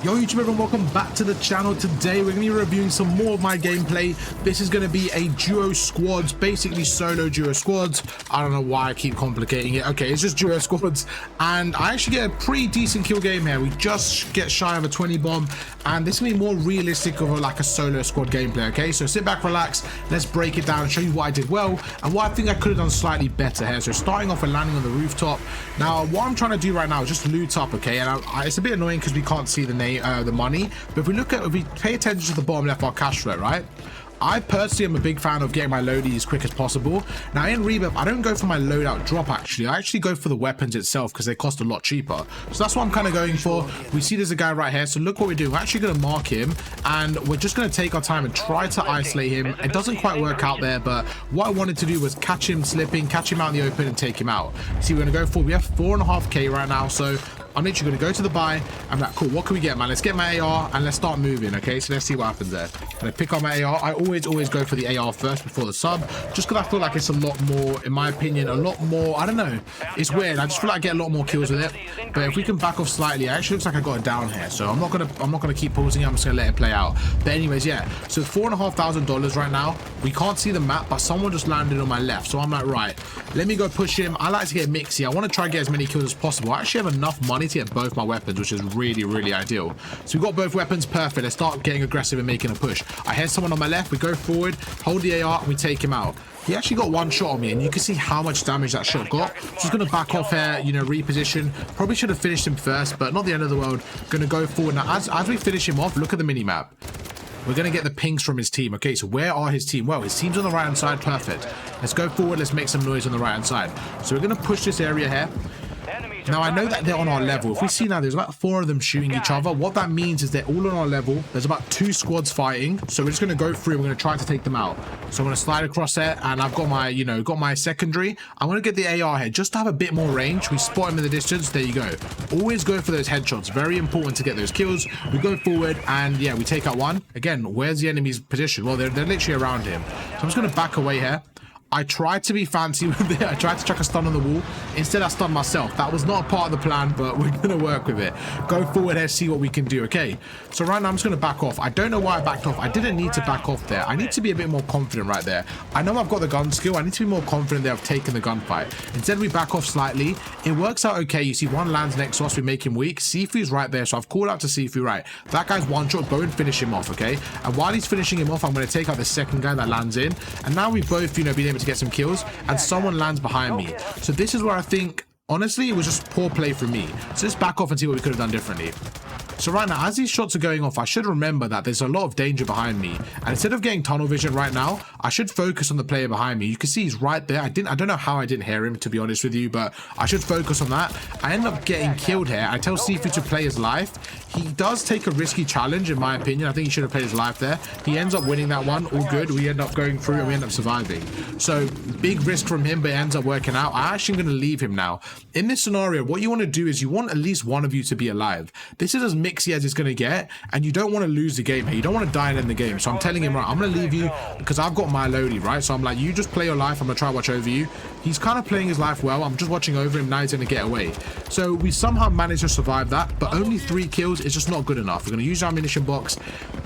Yo YouTube everyone, welcome back to the channel. Today we're going to be reviewing some more of my gameplay. This is going to be a duo squads, basically solo duo squads. I don't know why I keep complicating it. Okay, it's just duo squads, and I actually get a pretty decent kill game here. We just get shy of a 20 bomb, and this will be more realistic of like a solo squad gameplay. Okay, so sit back, relax, let's break it down and show you what I did well and what I think I could have done slightly better here. So starting off with landing on the rooftop. Now what I'm trying to do right now is just loot up, okay, and it's a bit annoying because we can't see the money, but if we pay attention to the bottom left, our cash flow, right? I personally am a big fan of getting my loadie as quick as possible. Now in Rebirth, I don't go for my loadout drop actually. I actually go for the weapons itself because they cost a lot cheaper. So that's what I'm kind of going for. We see there's a guy right here. So look what we do. We're actually going to mark him and we're just going to take our time and try to isolate him. It doesn't quite work out there, but what I wanted to do was catch him slipping, catch him out in the open and take him out. See, we're going to go for, we have 4.5k right now. So I'm literally going to go to the buy. I'm like, cool, what can we get, man? Let's get my AR and let's start moving, okay? So let's see what happens there. I'm going to pick up my AR. I always go for the AR first before the sub, just because I feel like it's a lot more, in my opinion, a lot more, I don't know. It's weird. I just feel like I get a lot more kills with it. But if we can back off slightly, it actually looks like I got it down here. So I'm not gonna keep pausing it. I'm just going to let it play out. But anyways, yeah. So $4,500 right now. We can't see the map, but someone just landed on my left. So I'm like, right, let me go push him. I like to get mixy. I want to try and get as many kills as possible. I actually have enough money to get both my weapons, which is really ideal. So we've got both weapons, perfect. Let's start getting aggressive and making a push. I hear someone on my left. We go forward, hold the AR, and we take him out. He actually got one shot on me, and you can see how much damage that shot got. Just going to back off here, you know, reposition. Probably should have finished him first, but not the end of the world. Going to go forward. Now, as we finish him off, look at the mini-map. We're going to get the pings from his team. Okay, so where are his team? Well, his team's on the right-hand side. Perfect. Let's go forward. Let's make some noise on the right-hand side. So we're going to push this area here. Now, I know that they're on our level. If we see now, there's about 4 of them shooting each other. What that means is they're all on our level. There's about 2 squads fighting. So we're just going to go through. We're going to try to take them out. So I'm going to slide across there. And I've got my, got my secondary. I'm going to get the AR here just to have a bit more range. We spot him in the distance. There you go. Always go for those headshots. Very important to get those kills. We go forward and, yeah, we take out one. Again, where's the enemy's position? Well, they're literally around him. So I'm just going to back away here. I tried to be fancy with it. I tried to chuck a stun on the wall. Instead, I stunned myself. That was not a part of the plan, but we're going to work with it. Go forward here, see what we can do, okay? So right now, I'm just going to back off. I don't know why I backed off. I didn't need to back off there. I need to be a bit more confident right there. I know I've got the gun skill. I need to be more confident that I've taken the gunfight. Instead, we back off slightly. It works out okay. You see one lands next to us. We make him weak. Sifu's right there, so I've called out to Sifu, right? That guy's one shot. Go and finish him off, okay? And while he's finishing him off, I'm going to take out the second guy that lands in. And now we've both, been able to get some kills. And someone lands behind me. So this is where I think, honestly, it was just poor play from me. So let's back off and see what we could have done differently. So right now, as these shots are going off, I should remember that there's a lot of danger behind me. And instead of getting tunnel vision right now, I should focus on the player behind me. You can see he's right there. I don't know how I didn't hear him, to be honest with you, but I should focus on that. I end up getting killed here. I tell Sifu to play his life. He does take a risky challenge, in my opinion. I think he should have played his life there. He ends up winning that one. All good. We end up going through and we end up surviving. So big risk from him, but it ends up working out. I actually am going to leave him now. In this scenario, what you want to do is you want at least one of you to be alive. This is as mixy as it's going to get, and you don't want to lose the game here. You don't want to die in the game. So I'm telling him, right, I'm going to leave you because I've got my loadie, right? So I'm like, you just play your life. I'm going to try to watch over you. He's kind of playing his life well. I'm just watching over him. Now he's going to get away. So we somehow managed to survive that, but only 3 kills is just not good enough. We're going to use our ammunition box.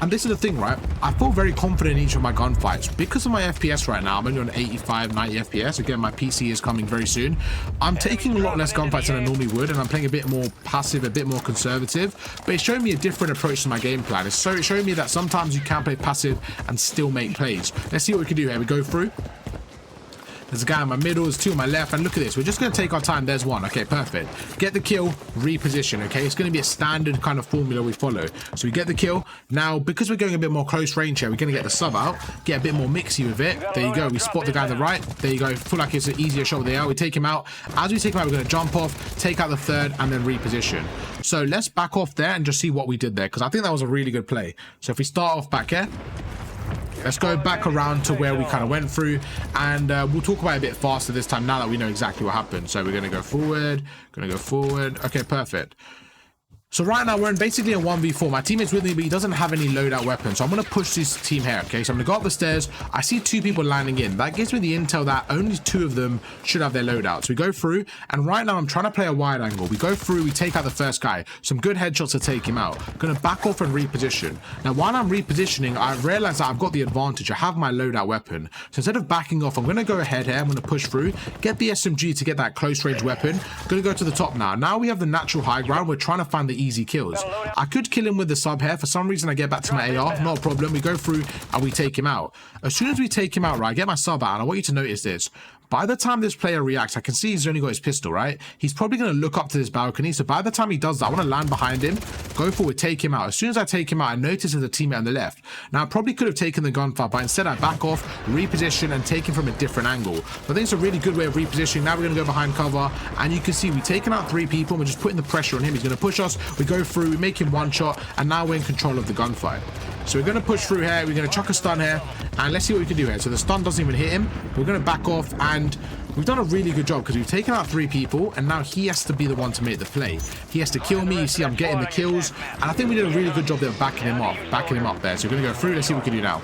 And this is the thing, right? I feel very confident in each of my gunfights. Because of my FPS right now, I'm only on 85, 90 FPS. Again, my PC is coming very soon. I'm taking a lot less gunfights than I normally would, and I'm playing a bit more passive, a bit more conservative. But it's showing me a different approach to my game plan. It's showing me that sometimes you can play passive and still make plays. Let's see what we can do here. We go through. There's a guy in my middle, there's 2 on my left, and look at this. We're just going to take our time. There's one. Okay, perfect. Get the kill, reposition, okay? It's going to be a standard kind of formula we follow. So we get the kill. Now, because we're going a bit more close range here, we're going to get the sub out, get a bit more mixy with it. There you go. We spot the guy on the right. There you go. Feel like it's an easier shot with the AR. We take him out. As we take him out, we're going to jump off, take out the third, and then reposition. So let's back off there and just see what we did there, because I think that was a really good play. So if we start off back here, let's go back around to where we kind of went through, and we'll talk about it a bit faster this time now that we know exactly what happened. So we're going to go forward, Okay, perfect. So right now we're in basically a 1v4. My teammate's with me, but he doesn't have any loadout weapons. So I'm going to push this team here, okay? So I'm going to go up the stairs. I see 2 people landing in. That gives me the intel that only 2 of them should have their loadouts. We go through, and right now I'm trying to play a wide angle. We go through, we take out the first guy. Some good headshots to take him out. Going to back off and reposition. Now, while I'm repositioning, I realize that I've got the advantage. I have my loadout weapon. So instead of backing off, I'm going to go ahead here. I'm going to push through, get the SMG to get that close range weapon. Going to go to the top now. Now we have the natural high ground. We're trying to find the easy kills. I could kill him with the sub here. For some reason, I get back to my AR. Not a problem. We go through and we take him out. As soon as we take him out, right, I get my sub out, and I want you to notice this. By the time this player reacts, I can see he's only got his pistol, right? He's probably going to look up to this balcony. So by the time he does that, I want to land behind him, go forward, take him out. As soon as I take him out, I notice there's a teammate on the left. Now, I probably could have taken the gunfight, but instead I back off, reposition, and take him from a different angle. But I think it's a really good way of repositioning. Now we're going to go behind cover, and you can see we've taken out 3 people, and we're just putting the pressure on him. He's going to push us. We go through, we make him one shot, and now we're in control of the gunfight. So we're going to push through here. We're going to chuck a stun here, and let's see what we can do here. So the stun doesn't even hit him. We're going to back off, and we've done a really good job because we've taken out 3 people, and now he has to be the one to make the play. He has to kill me. You see I'm getting the kills, and I think we did a really good job there of backing him up there. So we're going to go through. Let's see what we can do now.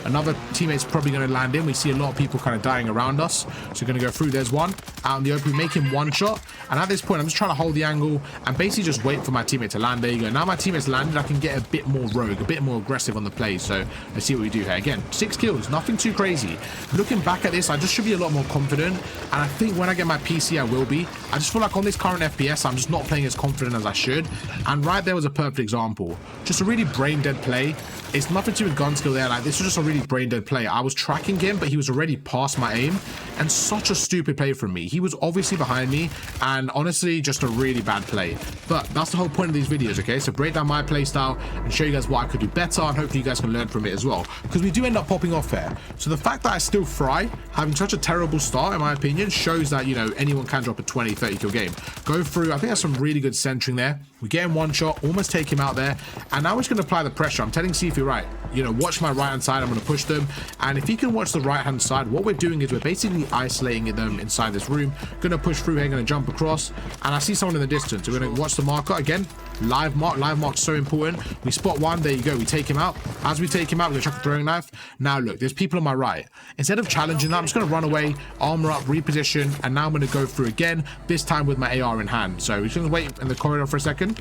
Another teammate's probably going to land in. We see a lot of people kind of dying around us. So we're going to go through. There's one out in the open. We make him one shot. And at this point, I'm just trying to hold the angle and basically just wait for my teammate to land. There you go. Now my teammate's landed. I can get a bit more rogue, a bit more aggressive on the play. So let's see what we do here. Again, 6 kills. Nothing too crazy. Looking back at this, I just should be a lot more confident. And I think when I get my PC, I will be. I just feel like on this current FPS, I'm just not playing as confident as I should. And right there was a perfect example. Just a really brain-dead play. It's nothing to do with gun skill there. Like, this was just a really brain-dead play. I was tracking him, but he was already past my aim. And such a stupid play from me. He was obviously behind me. And honestly, just a really bad play. But that's the whole point of these videos, okay? So break down my play style and show you guys what I could do better. And hopefully you guys can learn from it as well. Because we do end up popping off here. So the fact that I still fry, having such a terrible start, in my opinion, shows that, you know, anyone can drop a 20, 30 kill game. Go through. I think that's some really good centering there. We get him one shot, almost take him out there. And now we're just going to apply the pressure. I'm telling Sifu, right, you know, watch my right-hand side. I'm going to push them. And if he can watch the right-hand side, what we're doing is we're basically isolating them inside this room. Going to push through here, going to jump across. And I see someone in the distance. We're going to watch the marker again. Live mark. Live mark's so important. We spot one. There you go. We take him out. As we take him out, we're going to chuck a throwing knife. Now, look, there's people on my right. Instead of challenging that, I'm just going to run away, armor up, reposition. And now I'm going to go through again, this time with my AR in hand. So we're just going to wait in the corridor for a second.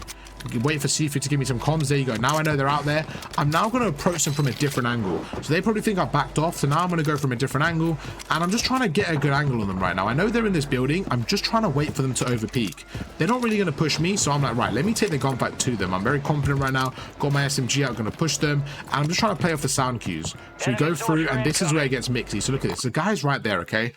We can wait for Sifu to give me some comms. There you go. Now I know they're out there. I'm now going to approach them from a different angle. So they probably think I've backed off. So now I'm going to go from a different angle. And I'm just trying to get a good angle on them right now. I know they're in this building. I'm just trying to wait for them to overpeak. They're not really going to push me. So I'm like, right, let me take the gunfight to them. I'm very confident right now. Got my SMG out. Going to push them. And I'm just trying to play off the sound cues. So we go through. And this is where it gets mixy. So look at this. The guy's right there, okay?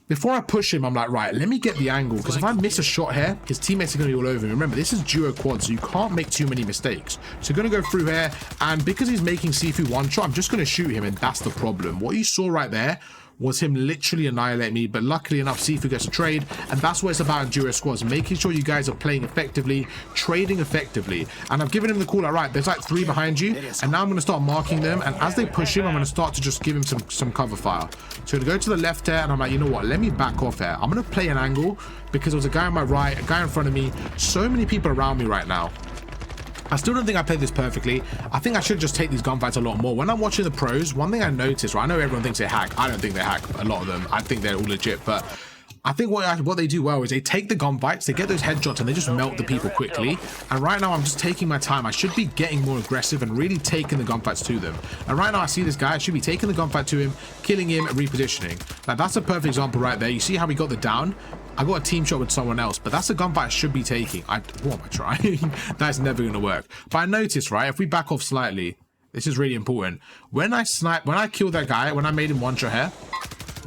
Before I push him, I'm like, right, let me get the angle. Because if I miss a shot here, his teammates are going to be all over me. Remember, this is duo quad, so you can't make too many mistakes. So going to go through here. And because he's making Sifu one shot, I'm just going to shoot him. And that's the problem. What you saw right there was him literally annihilate me, but luckily enough, Sifu gets a trade, and that's what it's about in duo squads, making sure you guys are playing effectively, trading effectively. And I've given him the call, all right, there's like 3 behind you, and now I'm going to start marking them, and as they push him, I'm going to start to just give him some cover fire. So I'm going to go to the left here, and I'm like, you know what, let me back off here. I'm going to play an angle, because there's a guy on my right, a guy in front of me, so many people around me right now. I still don't think I played this perfectly. I think I should just take these gunfights a lot more. When I'm watching the pros, one thing I noticed, right, I know everyone thinks they hack. I don't think they hack, a lot of them. I think they're all legit, but I think what they do well is they take the gunfights, they get those headshots, and they just melt the people quickly. And right now, I'm just taking my time. I should be getting more aggressive and really taking the gunfights to them. And right now, I see this guy. I should be taking the gunfight to him, killing him, and repositioning. Now, that's a perfect example right there. You see how we got the down? I got a team shot with someone else, but that's a gunfight I should be taking. What am I trying? That's never going to work. But I noticed, right, if we back off slightly, this is really important. When I killed that guy, when I made him one shot here,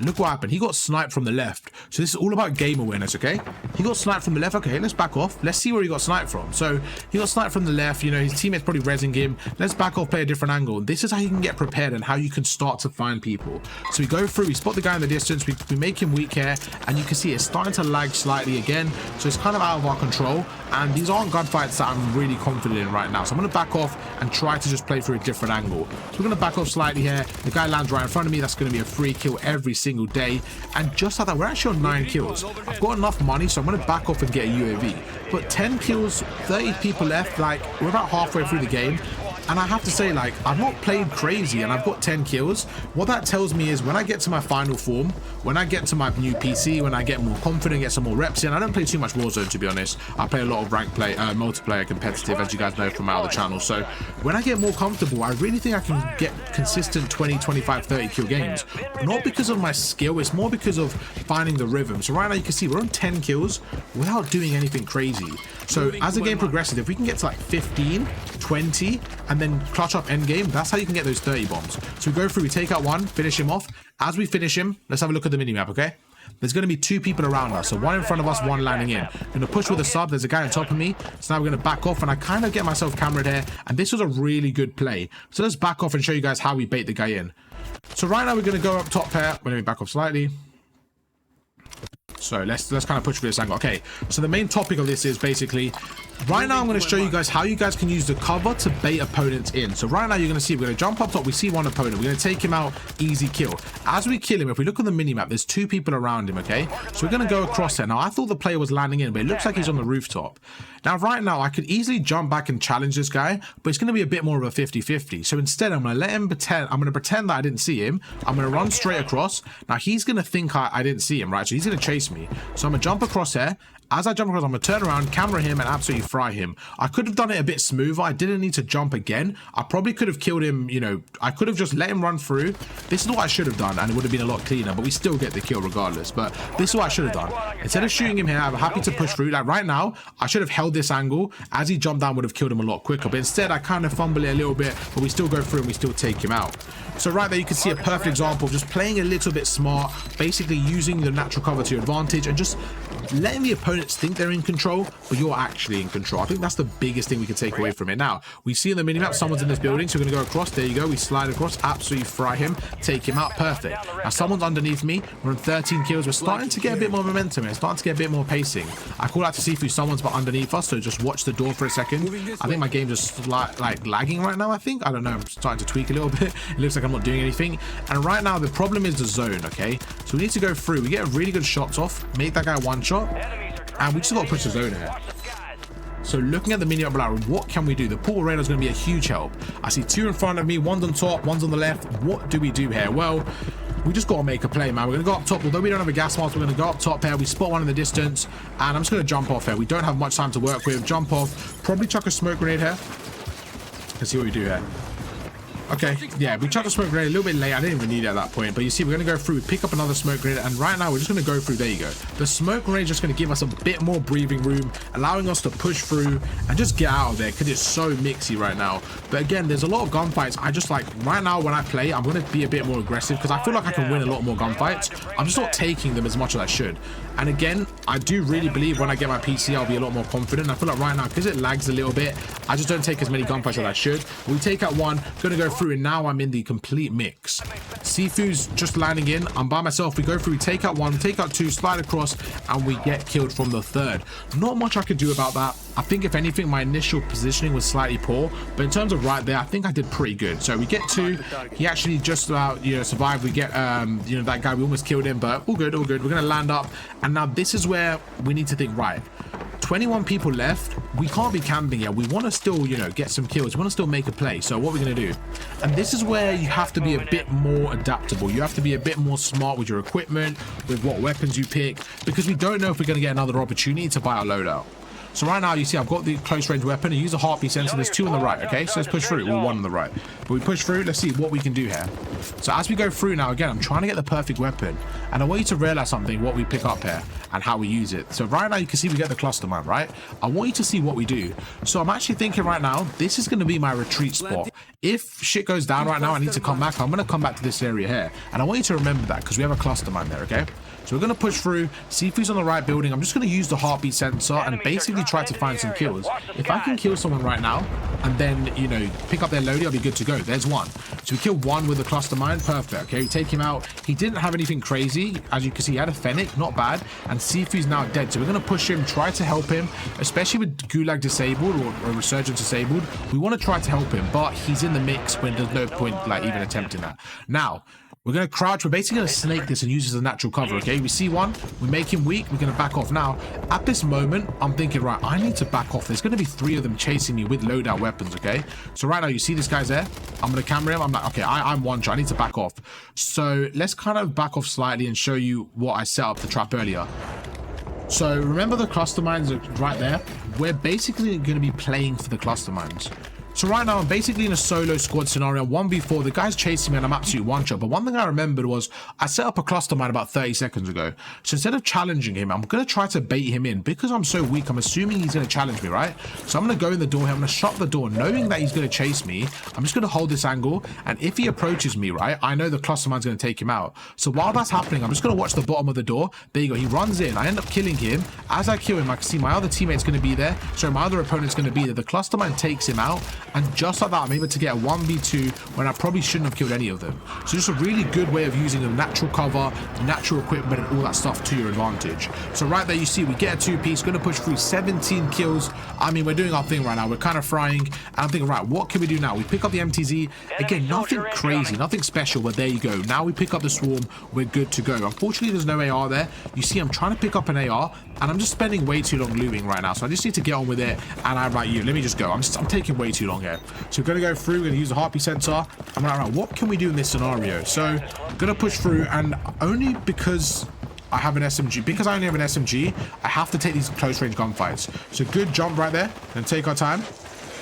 look what happened. He got sniped from the left. So this is all about game awareness, okay? He got sniped from the left. Okay, let's back off. Let's see where he got sniped from. So he got sniped from the left. You know, his teammate's probably rezzing him. Let's back off, play a different angle. This is how you can get prepared and how you can start to find people. So we go through, we spot the guy in the distance. We make him weak here. And you can see it's starting to lag slightly again. So it's kind of out of our control. And these aren't gunfights that I'm really confident in right now. So I'm going to back off and try to just play through a different angle. So we're going to back off slightly here. The guy lands right in front of me. That's going to be a free kill every single day. And just like that, we're actually on 9 kills. I've got enough money, so I'm going to back off and get a UAV. But 10 kills, 30 people left, like, we're about halfway through the game. And I have to say, like, I've not played crazy and I've got 10 kills. What that tells me is when I get to my final form, when I get to my new PC, when I get more confident, get some more reps in, I don't play too much Warzone, to be honest. I play a lot of ranked play, multiplayer competitive, as you guys know from my other channel. So when I get more comfortable, I really think I can get consistent 20, 25, 30 kill games. Not because of my skill, it's more because of finding the rhythm. So right now you can see we're on 10 kills without doing anything crazy. So as the game progresses, if we can get to like 15, 20, and then clutch up end game, that's how you can get those 30 bombs. So we go through, we take out one, finish him off. As we finish him, let's have a look at the minimap, okay? There's going to be 2 people around us, so 1 in front of us, 1 landing in. I'm going to push with a sub. There's a guy on top of me, so now we're going to back off, and I kind of get myself cameraed here, and this was a really good play. So let's back off and show you guys how we bait the guy in. So right now we're going to go up top here. Let me back off slightly. So let's kind of push for this angle. Okay, so the main topic of this is basically, right now I'm going to show you guys how you guys can use the cover to bait opponents in. So right now you're going to see, we're going to jump up top, we see one opponent, we're going to take him out, easy kill. As we kill him, if we look at the minimap, there's 2 people around him, okay? So we're going to go across there. Now I thought the player was landing in, but it looks like he's on the rooftop. Now right now I could easily jump back and challenge this guy, but it's going to be a bit more of a 50-50. So instead I'm going to let him pretend, I'm going to pretend that I didn't see him. I'm going to run straight across. Now he's going to think I didn't see him, right? So he's going to chase me. So I'm going to jump across here. As I jump across, I'm going to turn around, camera him, and absolutely fry him. I could have done it a bit smoother. I didn't need to jump again. I probably could have killed him, you know, I could have just let him run through. This is what I should have done, and it would have been a lot cleaner, but we still get the kill regardless. But this is what I should have done. Instead of shooting him here, I'm happy to push through. Like right now, I should have held this angle. As he jumped down, would have killed him a lot quicker. But instead, I kind of fumble it a little bit, but we still go through and we still take him out. So right there, you can see a perfect example of just playing a little bit smart, basically using the natural cover to your advantage and just letting the opponents think they're in control, but you're actually in control. I think that's the biggest thing we can take away from it. Now, we see in the minimap, someone's in this building, so we're going to go across. There you go. We slide across, absolutely fry him, take him out. Perfect. Now, someone's underneath me. We're on 13 kills. We're starting to get a bit more momentum here. Starting to get a bit more pacing. I call out to see if someone's underneath us, so just watch the door for a second. I think my game's just like lagging right now, I think. I don't know. I'm starting to tweak a little bit. It looks like I'm not doing anything. And right now, the problem is the zone, okay? So we need to go through. We get really good shots off, make that guy one shot, and we just got to push the zone here. So looking at the mini up, like, what can we do? The portal radar is going to be a huge help. I see 2 in front of me, one's on top, one's on the left. What do we do here? Well, we just got to make a play, man. We're going to go up top. Although we don't have a gas mask, we're going to go up top here. We spot one in the distance, and I'm just going to jump off here. We don't have much time to work with. Jump off. Probably chuck a smoke grenade here. Let's see what we do here. Okay, yeah, we chucked a smoke grenade a little bit late. I didn't even need it at that point. But you see, we're going to go through, pick up another smoke grenade, and right now we're just going to go through. There you go. The smoke grenade is just going to give us a bit more breathing room, allowing us to push through and just get out of there because it's so mixy right now. But again, there's a lot of gunfights. I just like, right now when I play, I'm going to be a bit more aggressive because I feel like I can win a lot more gunfights. I'm just not taking them as much as I should. And again, I do really believe when I get my PC, I'll be a lot more confident. I feel like right now, because it lags a little bit, I just don't take as many gunfights as I should. We take out one, going to go through, and now I'm in the complete mix. Sifu's just landing in. I'm by myself. We go through, we take out one, take out 2, slide across, and we get killed from the 3rd. Not much I could do about that. I think if anything, my initial positioning was slightly poor, but in terms of right there, I think I did pretty good. So we get 2. He actually just about, you know, survived. We get, you know, that guy, we almost killed him, but all good, all good. We're going to land up. And now this is where we need to think, right, 21 people left. We can't be camping here. We want to still, you know, get some kills. We want to still make a play. So what we're going to do, and this is where you have to be a bit more adaptable. You have to be a bit more smart with your equipment, with what weapons you pick, because we don't know if we're going to get another opportunity to buy a loadout. So right now, you see, I've got the close range weapon. I use a heartbeat sensor. There's 2 on the right, okay? So let's push through. Well, 1 on the right. But we push through. Let's see what we can do here. So as we go through now, again, I'm trying to get the perfect weapon. And I want you to realize something, what we pick up here and how we use it. So right now, you can see we get the cluster mine, right? I want you to see what we do. So I'm actually thinking right now, this is going to be my retreat spot. If shit goes down right now, I need to come back. I'm going to come back to this area here. And I want you to remember that because we have a cluster mine there, okay? So we're going to push through, see if he's on the right building. I'm just going to use the heartbeat sensor and basically try to find some kills. If I can kill someone right now and then, you know, pick up their loadie, I'll be good to go. There's 1. So we killed 1 with the cluster mine. Perfect. Okay, we take him out. He didn't have anything crazy. As you can see, he had a Fennec, not bad. And Sifu's now dead. So we're going to push him, try to help him, especially with Gulag disabled or Resurgence disabled. We want to try to help him, but he's in the mix when there's no point, like, even attempting that. Now, We're going to crouch. We're basically going to snake this and use it as a natural cover, okay? We see one. We make him weak. We're going to back off. Now, at this moment, I'm thinking, right, I need to back off. There's going to be 3 of them chasing me with loadout weapons, okay? So right now, you see this guy's there. I'm going to camera him. I'm like, okay, I'm one shot. I need to back off. So let's kind of back off slightly and show you what I set up the trap earlier. So remember the cluster mines are right there? We're basically going to be playing for the cluster mines. So right now, I'm basically in a solo squad scenario, 1v4. The guy's chasing me and I'm absolute one-shot. But one thing I remembered was I set up a cluster mine about 30 seconds ago. So instead of challenging him, I'm going to try to bait him in. Because I'm so weak, I'm assuming he's going to challenge me, right? So I'm going to go in the door here. I'm going to shut the door, knowing that he's going to chase me. I'm just going to hold this angle. And if he approaches me, right, I know the cluster mine's going to take him out. So while that's happening, I'm just going to watch the bottom of the door. There you go. He runs in. I end up killing him. As I kill him, I can see my other teammate's going to be there. So my other opponent's going to be there. The cluster mine takes him out. And just like that, I'm able to get a 1v2 when I probably shouldn't have killed any of them. So just a really good way of using the natural cover, natural equipment, and all that stuff to your advantage. So right there, you see we get a 2-piece, going to push through 17 kills. I mean, we're doing our thing right now. We're kind of frying. And I'm thinking, right, what can we do now? We pick up the MTZ. Again, nothing crazy, nothing special, but there you go. Now we pick up the swarm. We're good to go. Unfortunately, there's no AR there. You see, I'm trying to pick up an AR, and I'm just spending way too long looting right now. So I just need to get on with it. And I'm like, let me just go. I'm taking way too long here. So we're going to go through. We're going to use the heartbeat sensor. I'm like, right, what can we do in this scenario? So I'm going to push through, and only because I have an SMG, because I only have an SMG, I have to take these close range gunfights. So good jump right there, and take our time.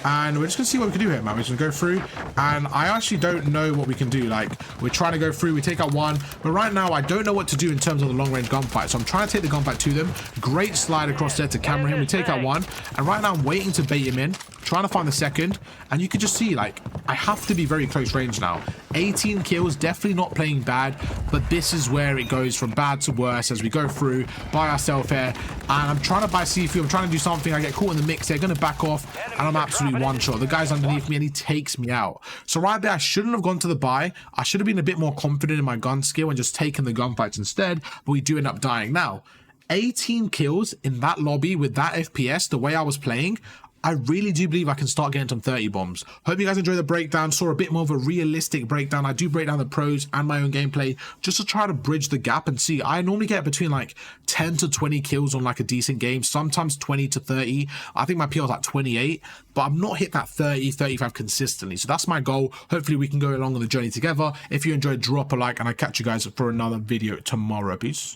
And we're just gonna see what we can do here, man. We're just gonna go through, and I actually don't know what we can do. Like, we're trying to go through, we take out one, but right now I don't know what to do in terms of the long range gunfight. So I'm trying to take the gunfight to them. Great slide across there to camera him. We take out one, and right now I'm waiting to bait him in, trying to find the second. And you can just see, like, I have to be very close range now. 18 kills, definitely not playing bad, but this is where it goes from bad to worse as we go through by ourselves here. And I'm trying to buy C4, I'm trying to do something. I get caught in the mix. They're gonna back off, and I'm absolutely one shot. The guy's underneath me and he takes me out. So right there, I shouldn't have gone to the buy. I should have been a bit more confident in my gun skill and just taken the gunfights instead, but we do end up dying. Now, 18 kills in that lobby with that FPS, the way I was playing, I really do believe I can start getting some 30 bombs. Hope you guys enjoyed the breakdown, saw a bit more of a realistic breakdown. I do break down the pros and my own gameplay just to try to bridge the gap and see. I normally get between like 10 to 20 kills on like a decent game, sometimes 20 to 30. I think my PR is like 28, but I've not hit that 30, 35 consistently. So that's my goal. Hopefully we can go along on the journey together. If you enjoyed, drop a like, and I'll catch you guys for another video tomorrow. Peace.